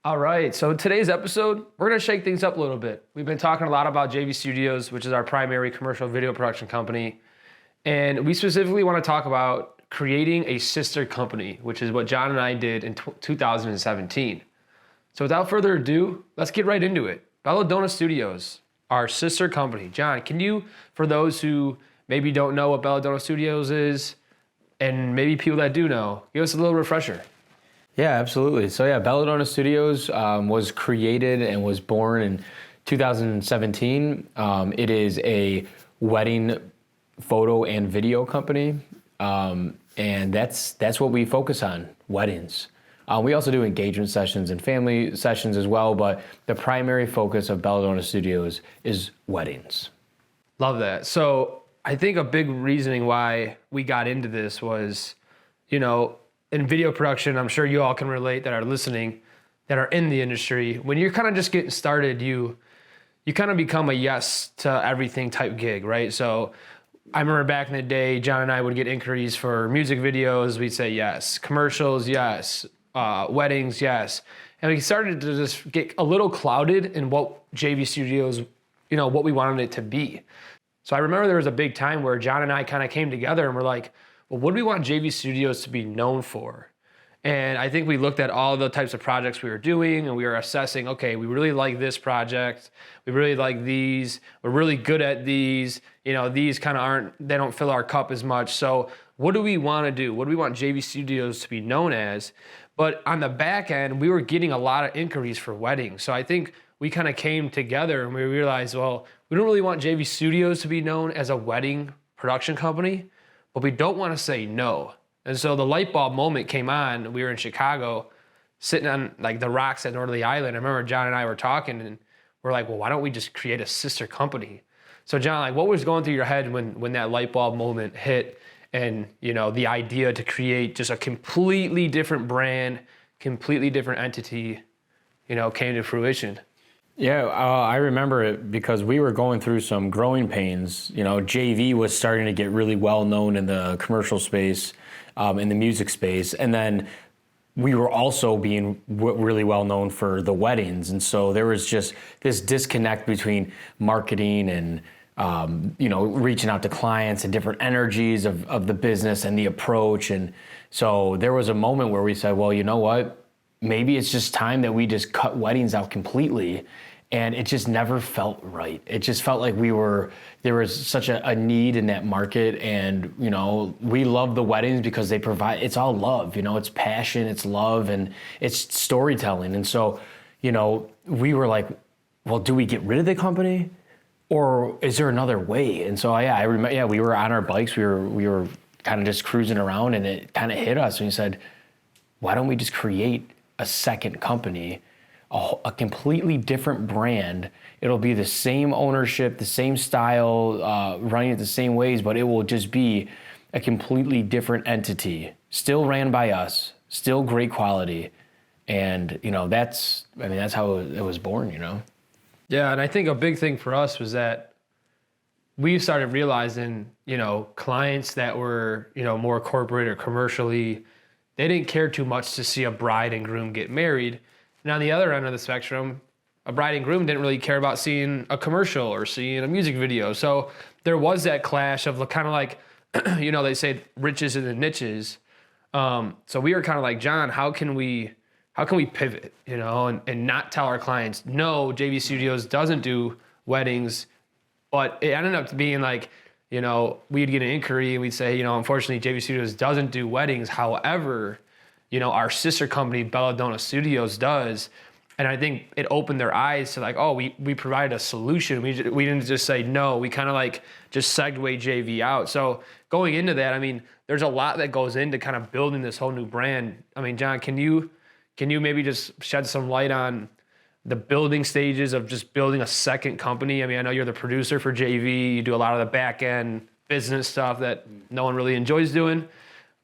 All right, so today's episode, we're gonna shake things up a little bit. We've been talking a lot about JV Studios, which is our primary commercial video production company. And we specifically wanna talk about creating a sister company, which is what John and I did in 2017. So without further ado, let's get right into it. Donna Studios, our sister company. John, can you, for those who maybe don't know what Donna Studios is, and maybe people that do know, give us a little refresher. Yeah, absolutely. So yeah, Donna Studios was created and was born in 2017. It is a wedding photo and video company, and that's what we focus on, weddings. We also do engagement sessions and family sessions as well, but the primary focus of Donna Studios is weddings. Love that. So I think a big reasoning why we got into this was, in video production, I'm sure you all can relate that are listening, that are in the industry. When you're kind of just getting started, you kind of become a yes to everything type gig, right? So I remember back in the day, John and I would get inquiries for music videos. We'd say yes. Commercials, yes. Weddings, yes. And we started to just get a little clouded in what JV Studios, what we wanted it to be. So I remember there was a big time where John and I kind of came together and we're like, well, what do we want JV Studios to be known for? And I think we looked at all the types of projects we were doing and we were assessing, okay, we really like this project. We really like these. We're really good at these. These kind of they don't fill our cup as much. So what do we want to do? What do we want JV Studios to be known as? But on the back end, we were getting a lot of inquiries for weddings. So I think we kind of came together and we realized, well, we don't really want JV Studios to be known as a wedding production company, but we don't want to say no. And so the light bulb moment came on. We were in Chicago, sitting on like the rocks at Northerly Island. I remember John and I were talking and we're like, well, why don't we just create a sister company? So John, like what was going through your head when that light bulb moment hit and, the idea to create just a completely different brand, completely different entity, came to fruition? Yeah, I remember it because we were going through some growing pains. JV was starting to get really well known in the commercial space, in the music space. And then we were also being really well known for the weddings. And so there was just this disconnect between marketing and, reaching out to clients and different energies of the business and the approach. And so there was a moment where we said, well, you know what? Maybe it's just time that we just cut weddings out completely. And it just never felt right. It just felt like there was such a need in that market. And, we love the weddings because they provide, it's all love, it's passion, it's love, and it's storytelling. And so, we were like, well, do we get rid of the company or is there another way? And so, I remember, we were on our bikes, we were kind of just cruising around and it kind of hit us and we said, why don't we just create a second company, a completely different brand? It'll be the same ownership, the same style, running it the same ways, but it will just be a completely different entity, still ran by us, still great quality. And, that's how it was born, Yeah, and I think a big thing for us was that we started realizing, clients that were, more corporate or commercially, they didn't care too much to see a bride and groom get married. And on the other end of the spectrum, a bride and groom didn't really care about seeing a commercial or seeing a music video. So there was that clash of kind of like, they say riches in the niches. So we were kind of like, John, how can we pivot, and not tell our clients, no, JV Studios doesn't do weddings. But it ended up being like, we'd get an inquiry and we'd say, unfortunately, JV Studios doesn't do weddings. However, our sister company, Donna Studios, does. And I think it opened their eyes to like, oh, we provided a solution. We didn't just say no. We kind of like just segued JV out. So going into that, there's a lot that goes into kind of building this whole new brand. John, can you maybe just shed some light on the building stages of just building a second company? I know you're the producer for JV. You do a lot of the back end business stuff that no one really enjoys doing,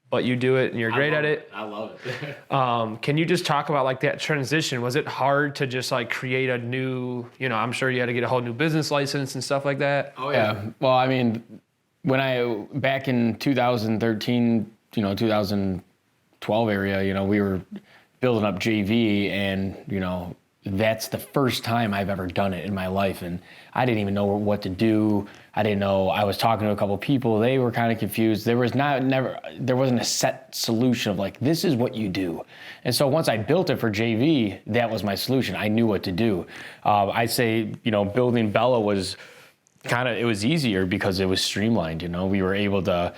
but you do it and you're great at it. I love it. Can you just talk about like that transition? Was it hard to just like create a new, I'm sure you had to get a whole new business license and stuff like that? Oh yeah. Well, back in 2013, 2012 area, we were building up JV, and that's the first time I've ever done it in my life, and I didn't even know what to do. I didn't know. I was talking to a couple of people. They were kind of confused. There wasn't a set solution of like, this is what you do. And so once I built it for JV, that was my solution. I knew what to do. I'd say, building Bella was it was easier because it was streamlined. We were able to,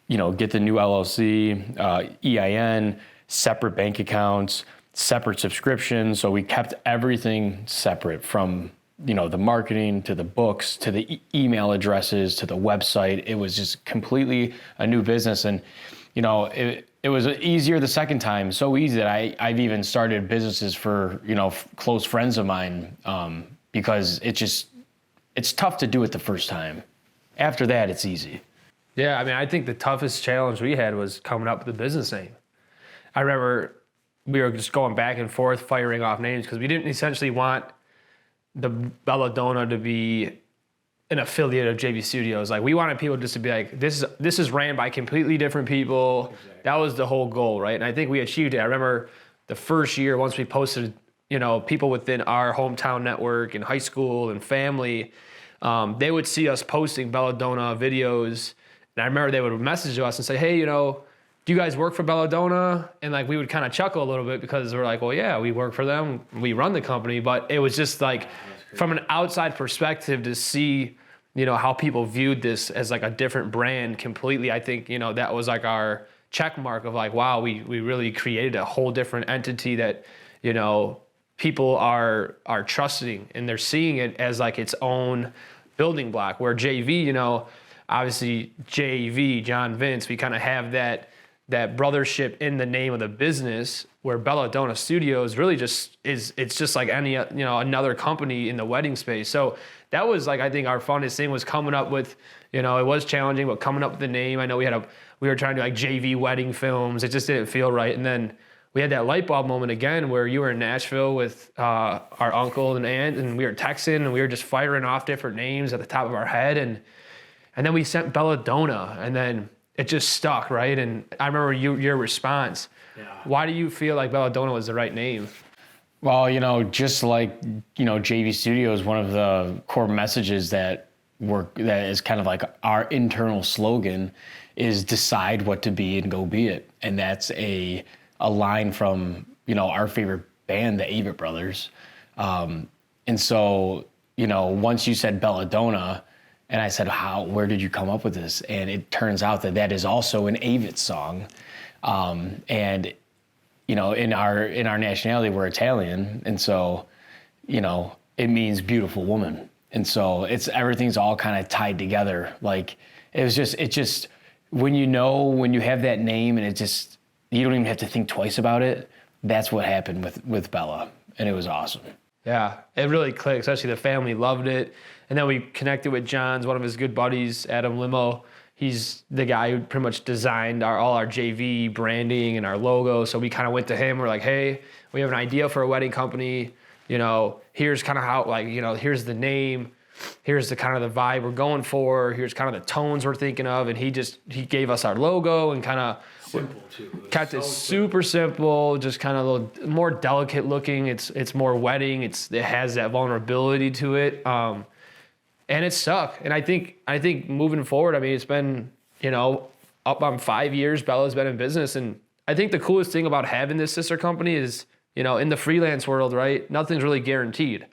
get the new LLC, EIN, separate bank accounts, separate subscriptions. So we kept everything separate, from the marketing to the books to the email addresses to the website. It was just completely a new business. And it was easier the second time, so easy that I've even started businesses for close friends of mine, because it's tough to do it the first time. After that, it's easy. Yeah, I mean, I think the toughest challenge we had was coming up with a business name. I remember we were just going back and forth, firing off names, because we didn't essentially want the Belladonna to be an affiliate of JV Studios. Like, we wanted people just to be like, this is ran by completely different people. Exactly. That was the whole goal, right? And I think we achieved it. I remember the first year, once we posted, people within our hometown network in high school and family, they would see us posting Belladonna videos. And I remember they would message us and say, hey, do you guys work for Belladonna? And like, we would kind of chuckle a little bit, because we're like, well, yeah, we work for them. We run the company. But it was just like, from an outside perspective, to see, how people viewed this as like a different brand completely. I think, that was like our check mark of like, wow, we really created a whole different entity that, people are trusting, and they're seeing it as like its own building block. Where JV, obviously JV, John Vince, we kind of have that brothership in the name of the business, where Donna Studios really it's just like any, another company in the wedding space. So that was like, I think our funnest thing was coming up with, it was challenging, but coming up with the name. I know we were trying to do like JV wedding films. It just didn't feel right. And then we had that light bulb moment again, where you were in Nashville with our uncle and aunt, and we were texting, and we were just firing off different names at the top of our head. And then we sent Belladonna, and then it just stuck, right? And I remember your response. Yeah. Why do you feel like Belladonna was the right name? Well, just like, JV Studios, one of the core messages that is kind of like our internal slogan is decide what to be and go be it. And that's a line from, our favorite band, the Avett Brothers. And so, once you said Belladonna, and I said, where did you come up with this? And it turns out that is also an Avett song. And, in our nationality, we're Italian. And so, it means beautiful woman. And so everything's all kind of tied together. Like, it just, when you have that name, and you don't even have to think twice about it. That's what happened with Bella. And it was awesome. Yeah, it really clicked, especially the family loved it. And then we connected with John's, one of his good buddies, Adam Limo. He's the guy who pretty much designed all our JV branding and our logo. So we kind of went to him. We're like, hey, we have an idea for a wedding company. Here's kind of how, here's the name. Here's the kind of the vibe we're going for. Here's kind of the tones we're thinking of. And he gave us our logo, and kind of simple too. Kept it super simple, just kind of a little more delicate looking. It's more wedding. It has that vulnerability to it. And it stuck. And I think moving forward, I mean, it's been, up on 5 years, Bella's been in business. And I think the coolest thing about having this sister company is, in the freelance world, right? Nothing's really guaranteed.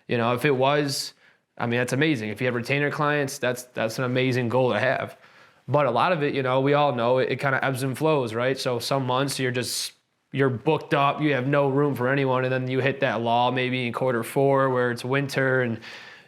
If it was, I mean, that's amazing. If you have retainer clients, that's an amazing goal to have. But a lot of it, we all know it kind of ebbs and flows, right? So some months you're booked up, you have no room for anyone. And then you hit that lull maybe in Q4 where it's winter, and,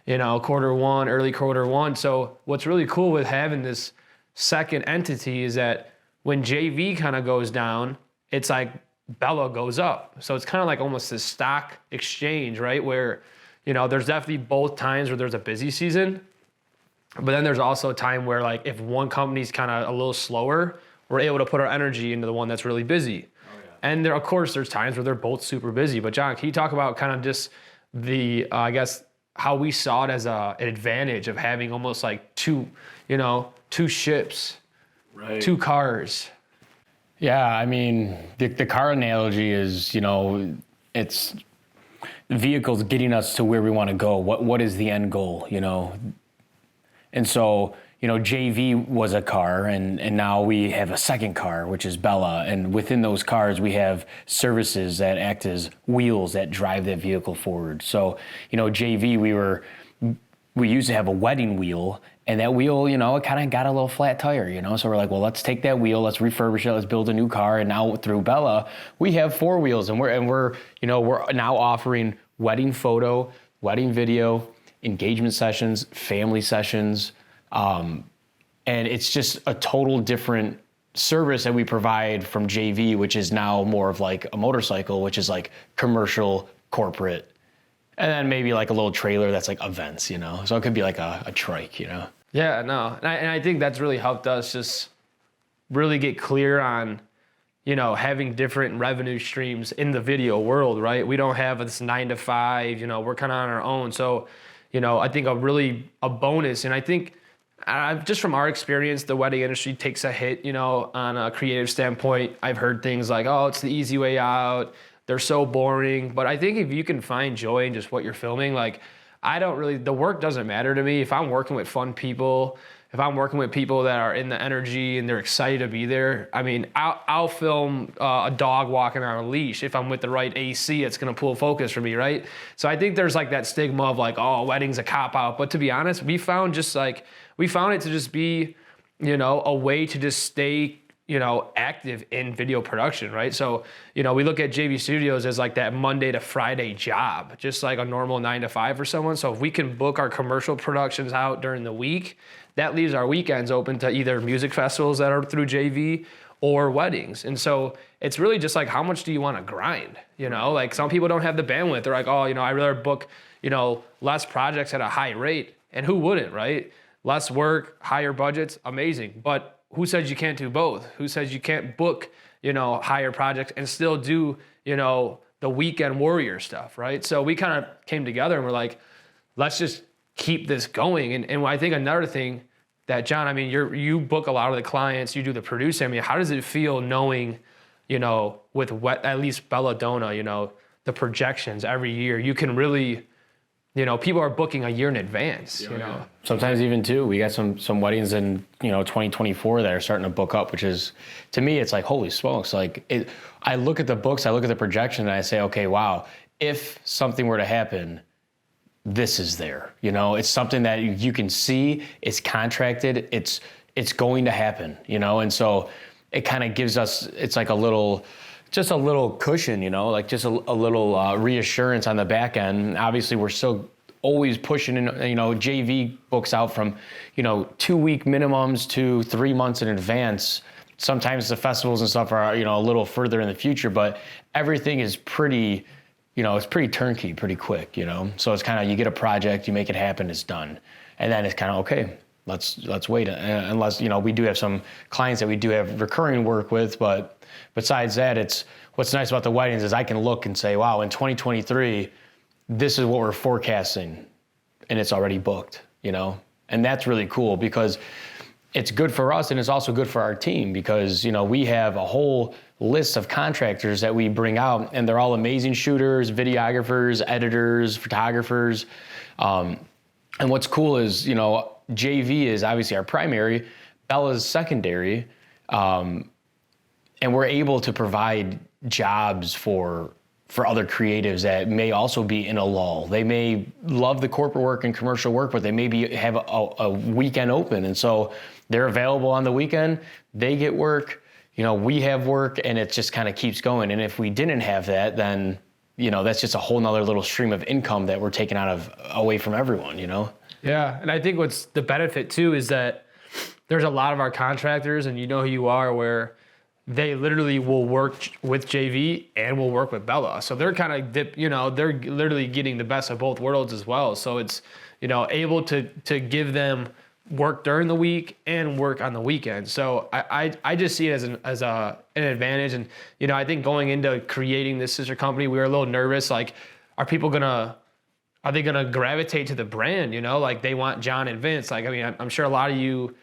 Q1, early Q1. So what's really cool with having this second entity is that when JV kind of goes down, it's like Bella goes up. So it's kind of like almost this stock exchange, right? Where, there's definitely both times where there's a busy season, but then there's also a time where, like, if one company's kind of a little slower, we're able to put our energy into the one that's really busy. Oh, yeah. And of course, there's times where they're both super busy. But John, can you talk about kind of just the, how we saw it as an advantage of having almost like two ships, right, 2 cars? Yeah, I mean, the car analogy is, it's vehicles getting us to where we want to go. What is the end goal, And so, JV was a car, and now we have a second car, which is Bella. And within those cars, we have services that act as wheels that drive that vehicle forward. So, JV, we used to have a wedding wheel, and that wheel, it kind of got a little flat tire, So we're like, well, let's take that wheel, let's refurbish it, let's build a new car. And now through Bella, we have 4 wheels, and we're now offering wedding photo, wedding video, engagement sessions, family sessions, and it's just a total different service that we provide from JV, which is now more of like a motorcycle, which is like commercial, corporate, and then maybe like a little trailer that's like events, So it could be like a trike, Yeah, no, and I think that's really helped us just really get clear on, having different revenue streams in the video world, right? We don't have this 9 to 5, we're kind of on our own. So, I think a bonus, and I think just from our experience, the wedding industry takes a hit, on a creative standpoint. I've heard things like, oh, it's the easy way out. They're so boring. But I think if you can find joy in just what you're filming, like the work doesn't matter to me. If I'm working with fun people, if I'm working with people that are in the energy and they're excited to be there, I mean, I'll film a dog walking on a leash if I'm with the right AC. It's gonna pull focus for me, right? So I think there's like that stigma of like, oh, wedding's a cop out. But to be honest, we found it to just be, a way to just stay, active in video production, right? So, we look at JV Studios as like that Monday to Friday job, just like a normal 9 to 5 for someone. So if we can book our commercial productions out during the week, that leaves our weekends open to either music festivals that are through JV or weddings. And so it's really just like, how much do you want to grind? Like some people don't have the bandwidth. They're like, oh, I'd rather book, less projects at a high rate. And who wouldn't, right? Less work, higher budgets, amazing. But who says you can't do both? Who says you can't book, higher projects and still do, the weekend warrior stuff, right? So we kind of came together and we're like, let's just keep this going. And I think another thing that, John, I mean, you book a lot of the clients, you do the producing. I mean, how does it feel knowing, with at least Belladonna, the projections every year, you can really, people are booking a year in advance, Yeah. Sometimes even 2. We got some weddings in, 2024 that are starting to book up, which is, to me, it's like, holy smokes. Like I look at the books, I look at the projection and I say, okay, wow, if something were to happen, this is there, it's something that you can see, it's contracted, it's going to happen, and so it kind of gives us, it's like just a little cushion, like just a little reassurance on the back end. Obviously we're still always pushing in, JV books out from, 2-week minimums to 3 months in advance. Sometimes the festivals and stuff are, a little further in the future, but everything is pretty, it's pretty turnkey, pretty quick, So it's kind of, you get a project, you make it happen, it's done. And then it's kind of, okay, let's wait. Unless, we do have some clients that we do have recurring work with, but besides that, it's, what's nice about the weddings is I can look and say, wow, in 2023, this is what we're forecasting and it's already booked, And that's really cool because it's good for us and it's also good for our team because, we have a whole list of contractors that we bring out and they're all amazing shooters, videographers, editors, photographers. And what's cool is, JV is obviously our primary, Bella's secondary, and we're able to provide jobs for other creatives that may also be in a lull. They may love the corporate work and commercial work, but they maybe have a weekend open. And so they're available on the weekend, they get work, we have work, and it just kind of keeps going. And if we didn't have that, then, that's just a whole nother little stream of income that we're taking away from everyone, Yeah, and I think what's the benefit too is that there's a lot of our contractors, and who you are, where they literally will work with JV and will work with Bella. So they're kind of they're literally getting the best of both worlds as well. So it's able to give them work during the week and work on the weekend. So I just see it as an advantage. And I think going into creating this sister company, we were a little nervous. Like, are they gonna gravitate to the brand? Like they want John and Vince. Like, I mean, I'm sure a lot of you,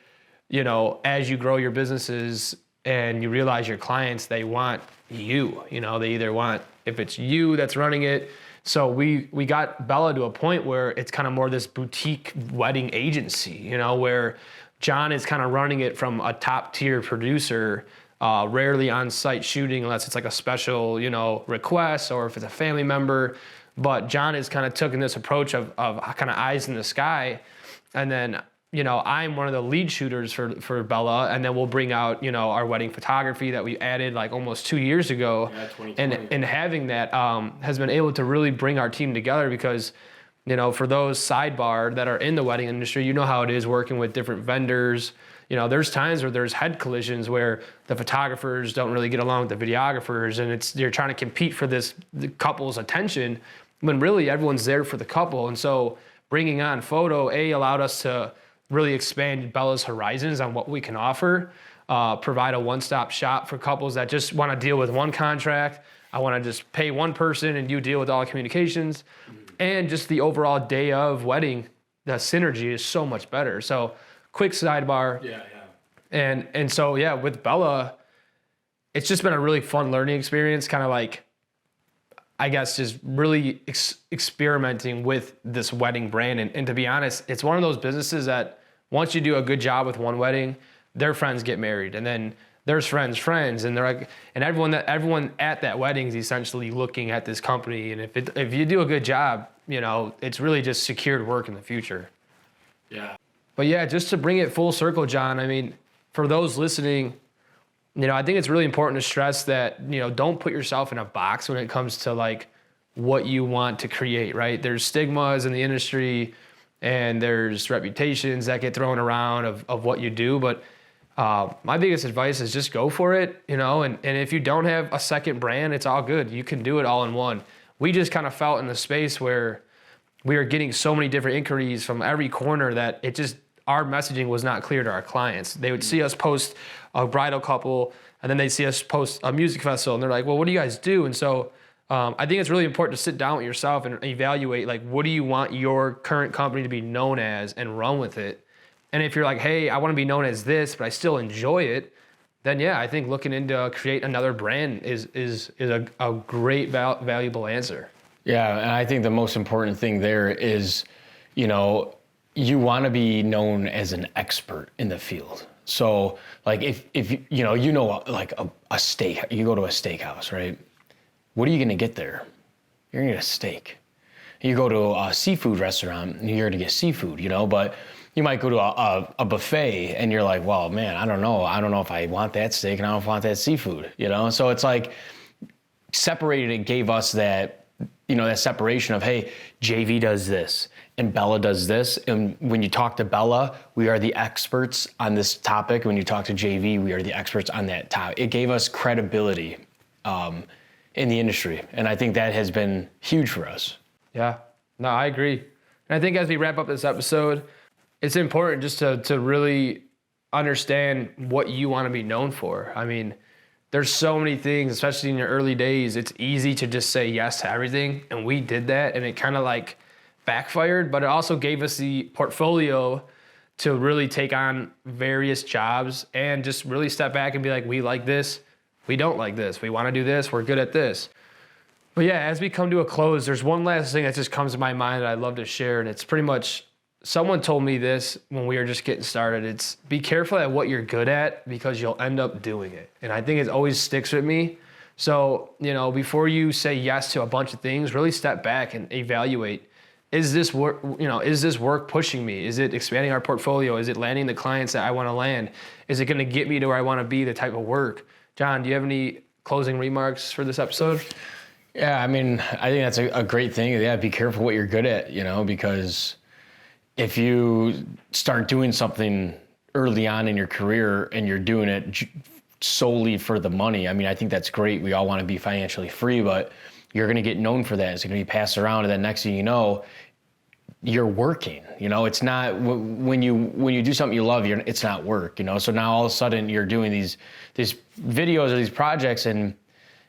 as you grow your businesses, and you realize your clients, they want you, they either want, if it's you that's running it. So we got Bella to a point where it's kind of more this boutique wedding agency, where John is kind of running it from a top tier producer, rarely on site shooting unless it's like a special, request or if it's a family member. But John is kind of taking this approach of kind of eyes in the sky. And then, I'm one of the lead shooters for Bella. And then we'll bring out, our wedding photography that we added like almost 2 years ago. Yeah, and having that has been able to really bring our team together because, for those sidebar that are in the wedding industry, how it is working with different vendors. There's times where there's head collisions where the photographers don't really get along with the videographers, and you're trying to compete for the couple's attention when really everyone's there for the couple. And so bringing on photo allowed us to really expand Bella's horizons on what we can offer, provide a one-stop shop for couples that just want to deal with one contract. I want to just pay one person and you deal with all the communications, and just the overall day of wedding, the synergy is so much better. So quick sidebar. Yeah. And so, yeah, with Bella, it's just been a really fun learning experience, kind of like, I guess, just really experimenting with this wedding brand. And to be honest, it's one of those businesses that once you do a good job with one wedding, their friends get married, and then there's friends, and they're like, and everyone at that wedding is essentially looking at this company. And if you do a good job, it's really just secured work in the future. Yeah. But yeah, just to bring it full circle, John, I mean, for those listening, I think it's really important to stress that, don't put yourself in a box when it comes to like what you want to create, right? There's stigmas in the industry and there's reputations that get thrown around of what you do. But my biggest advice is just go for it, and if you don't have a second brand, it's all good. You can do it all in one. We just kind of felt in the space where we were getting so many different inquiries from every corner that our messaging was not clear to our clients. They would see us post a bridal couple, and then they'd see us post a music festival, and they're like, well, what do you guys do? And so I think it's really important to sit down with yourself and evaluate, like, what do you want your current company to be known as, and run with it. And if you're like, hey, I want to be known as this, but I still enjoy it, then yeah, I think looking into create another brand is a great valuable answer. Yeah, and I think the most important thing there is, you want to be known as an expert in the field. So like if like a steak, you go to a steakhouse, right? What are you going to get there? You're going to get a steak. You go to a seafood restaurant and you're going to get seafood, but you might go to a buffet and you're like, well, man, I don't know if I want that steak and I don't want that seafood, So it's like separated, it gave us that, that separation of, hey, JV does this and Bella does this. And when you talk to Bella, we are the experts on this topic. When you talk to JV, we are the experts on that topic. It gave us credibility in the industry. And I think that has been huge for us. Yeah, no, I agree. And I think as we wrap up this episode, it's important just to really understand what you want to be known for. I mean, there's so many things, especially in your early days, it's easy to just say yes to everything. And we did that, and it kind of like backfired, but it also gave us the portfolio to really take on various jobs and just really step back and be like, we like this, we don't like this, we want to do this, we're good at this. But yeah, as we come to a close, there's one last thing that just comes to my mind that I'd love to share, and it's pretty much, someone told me this when we were just getting started. It's be careful at what you're good at because you'll end up doing it. And I think it always sticks with me. So, before you say yes to a bunch of things, really step back and evaluate, is this work, is this work pushing me? Is it expanding our portfolio? Is it landing the clients that I want to land? Is it going to get me to where I want to be, the type of work? John, do you have any closing remarks for this episode? Yeah, I mean, I think that's a great thing. Yeah, be careful what you're good at, because if you start doing something early on in your career and you're doing it solely for the money, I mean, I think that's great. We all want to be financially free, but you're going to get known for that. It's going to be passed around, and then next thing you know, you're working. It's not when you do something you love, it's not work. So now all of a sudden you're doing these videos or these projects, and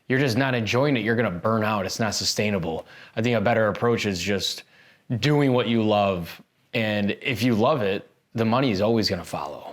you're just not enjoying it. You're going to burn out. It's not sustainable. I think a better approach is just doing what you love. And if you love it, the money is always going to follow.